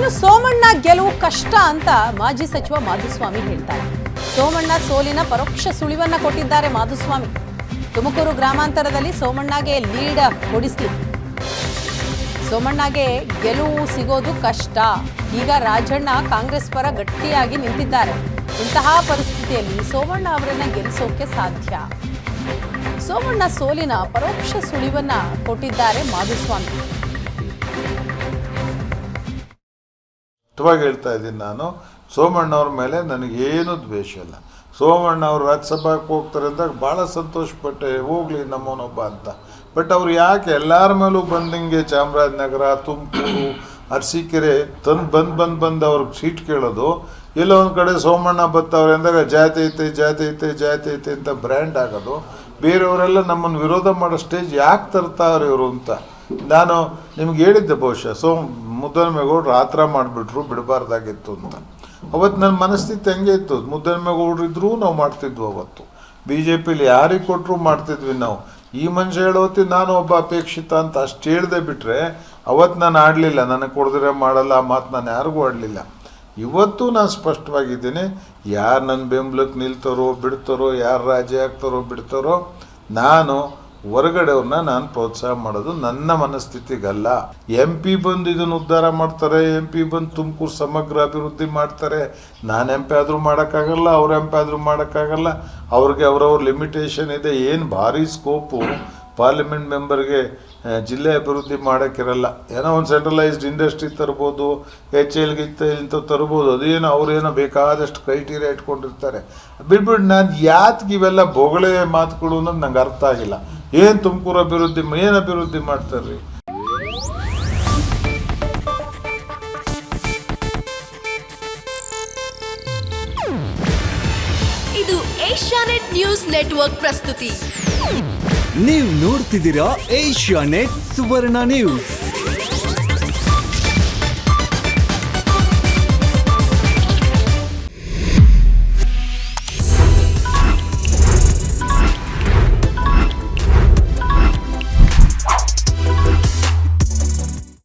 ಇನ್ನು ಸೋಮಣ್ಣ ಗೆಲುವು ಕಷ್ಟ ಅಂತ ಮಾಜಿ ಸಚಿವ ಮಾಧುಸ್ವಾಮಿ ಹೇಳ್ತಾರೆ. ಸೋಮಣ್ಣ ಸೋಲಿನ ಪರೋಕ್ಷ ಸುಳಿವನ್ನ ಕೊಟ್ಟಿದ್ದಾರೆ ಮಾಧುಸ್ವಾಮಿ. ತುಮಕೂರು ಗ್ರಾಮಾಂತರದಲ್ಲಿ ಸೋಮಣ್ಣಗೆ ಲೀಡ್ ಕೊಡಿಸ್ಲಿ, ಸೋಮಣ್ಣಗೆ ಗೆಲುವು ಸಿಗೋದು ಕಷ್ಟ. ಈಗ ರಾಜಣ್ಣ ಕಾಂಗ್ರೆಸ್ ಪರ ಗಟ್ಟಿಯಾಗಿ ನಿಂತಿದ್ದಾರೆ. ಇಂತಹ ಪರಿಸ್ಥಿತಿಯಲ್ಲಿ ಸೋಮಣ್ಣ ಅವರನ್ನ ಗೆಲ್ಲಿಸೋಕೆ ಸಾಧ್ಯ. ಸೋಮಣ್ಣ ಸೋಲಿನ ಪರೋಕ್ಷ ಸುಳಿವನ್ನ ಕೊಟ್ಟಿದ್ದಾರೆ ಮಾಧುಸ್ವಾಮಿ. ಹೇಳ್ತಾ ಇದ್ದೀನಿ, ನಾನು ಸೋಮಣ್ಣವ್ರ ಮೇಲೆ ನನಗೇನು ದ್ವೇಷ ಇಲ್ಲ. ಸೋಮಣ್ಣ ಅವರು ರಾಜ್ಯಸಭೆಗೆ ಹೋಗ್ತಾರೆ ಅಂದಾಗ ಭಾಳ ಸಂತೋಷಪಟ್ಟೆ, ಹೋಗ್ಲಿ ನಮ್ಮವನೊಬ್ಬ ಅಂತ. ಬಟ್ ಅವ್ರು ಯಾಕೆ ಎಲ್ಲರ ಮೇಲೂ ಬಂದಂಗೆ ಚಾಮರಾಜನಗರ, ತುಮಕೂರು, ಅರಸೀಕೆರೆ ಬಂದು ಅವ್ರಿಗೆ ಸೀಟ್ ಕೇಳೋದು, ಎಲ್ಲೋ ಒಂದು ಕಡೆ ಸೋಮಣ್ಣ ಬತ್ತವ್ರೆ ಅಂದಾಗ ಜಾತಿ ಐತೆ ಅಂತ ಬ್ರ್ಯಾಂಡ್ ಆಗೋದು, ಬೇರೆಯವರೆಲ್ಲ ನಮ್ಮನ್ನು ವಿರೋಧ ಮಾಡೋ ಸ್ಟೇಜ್ ಯಾಕೆ ತರ್ತಾರೆ ಇವರು ಅಂತ ನಾನು ನಿಮ್ಗೆ ಹೇಳಿದ್ದೆ. ಬಹುಶಃ ಮುದ್ದನಮೇಗೌಡರು ಆ ಥರ ಮಾಡಿಬಿಟ್ರು, ಬಿಡಬಾರ್ದಾಗಿತ್ತು ಅಂತ. ಅವತ್ತು ನನ್ನ ಮನಸ್ಥಿತಿ ಹಂಗೆ ಇತ್ತು. ಮುದ್ದನಮೇಗೌಡರಿದ್ರೂ ನಾವು ಮಾಡ್ತಿದ್ವು. ಅವತ್ತು ಬಿ ಜೆ ಪಿಲಿ ಯಾರಿಗೆ ಕೊಟ್ಟರು ಮಾಡ್ತಿದ್ವಿ ನಾವು. ಈ ಮನುಷ್ಯ ಹೇಳೋತಿ ನಾನು ಒಬ್ಬ ಅಪೇಕ್ಷಿತ ಅಂತ ಅಷ್ಟು ಹೇಳ್ದೆ ಬಿಟ್ಟರೆ ಅವತ್ತು ನಾನು ಆಡಲಿಲ್ಲ. ನನಗೆ ಕೊಡಿದ್ರೆ ಮಾಡಲ್ಲ ಆ ಮಾತು ನಾನು ಯಾರಿಗೂ ಆಡಲಿಲ್ಲ. ಇವತ್ತು ನಾನು ಸ್ಪಷ್ಟವಾಗಿದ್ದೀನಿ, ಯಾರು ನನ್ನ ಬೆಂಬಲಕ್ಕೆ ನಿಲ್ತಾರೋ ಬಿಡ್ತಾರೋ, ಯಾರು ರಾಜಿ ಆಗ್ತಾರೋ ಬಿಡ್ತಾರೋ, ನಾನು ಹೊರಗಡೆಯವ್ರನ್ನ ನಾನು ಪ್ರೋತ್ಸಾಹ ಮಾಡೋದು ನನ್ನ ಮನಸ್ಥಿತಿಗಲ್ಲ. ಎಂ ಪಿ ಬಂದು ಇದನ್ನು ಉದ್ಧಾರ ಮಾಡ್ತಾರೆ, ಎಂ ಪಿ ಬಂದು ತುಮಕೂರು ಸಮಗ್ರ ಅಭಿವೃದ್ಧಿ ಮಾಡ್ತಾರೆ. ನಾನು ಎಂ ಪಿ ಆದರೂ ಮಾಡೋಕ್ಕಾಗಲ್ಲ, ಅವ್ರ ಎಂ ಪಿ ಆದರೂ ಮಾಡೋಕ್ಕಾಗಲ್ಲ. ಅವ್ರಿಗೆ ಅವ್ರವ್ರ ಲಿಮಿಟೇಷನ್ ಇದೆ. ಏನು ಭಾರಿ ಸ್ಕೋಪು ಪಾರ್ಲಿಮೆಂಟ್ ಮೆಂಬರ್ಗೆ ಜಿಲ್ಲೆ ಅಭಿವೃದ್ಧಿ ಮಾಡೋಕ್ಕಿರಲ್ಲ. ಏನೋ ಒಂದು ಸೆಂಟ್ರಲೈಸ್ಡ್ ಇಂಡಸ್ಟ್ರಿ ತರ್ಬೋದು, ಇಂಥ ತರ್ಬೋದು. ಅದೇನೋ ಅವ್ರೇನೋ ಬೇಕಾದಷ್ಟು ಕ್ರೈಟೀರಿಯಾ ಇಟ್ಕೊಂಡಿರ್ತಾರೆ. ಬಿಟ್ಬಿಟ್ಟು ನಾನು ಯಾತ್ಗೆ ಇವೆಲ್ಲ ಬೊಗಳೆ ಮಾತುಗಳು ಅನ್ನೋದು ನಂಗೆ ಅರ್ಥ ಆಗಿಲ್ಲ. ಏನು ತುಮಕೂರು ಅಭಿವೃದ್ಧಿ, ಏನು ಅಭಿವೃದ್ಧಿ ಮಾಡ್ತಾರ್ರಿ? ಇದು ಏಷ್ಯಾನೆಟ್ ನ್ಯೂಸ್ ನೆಟ್ವರ್ಕ್ ಪ್ರಸ್ತುತಿ. ನೀವು ನೋಡ್ತಿದ್ದೀರಾ ಏಷ್ಯಾನೆಟ್ ಸುವರ್ಣ ನ್ಯೂಸ್.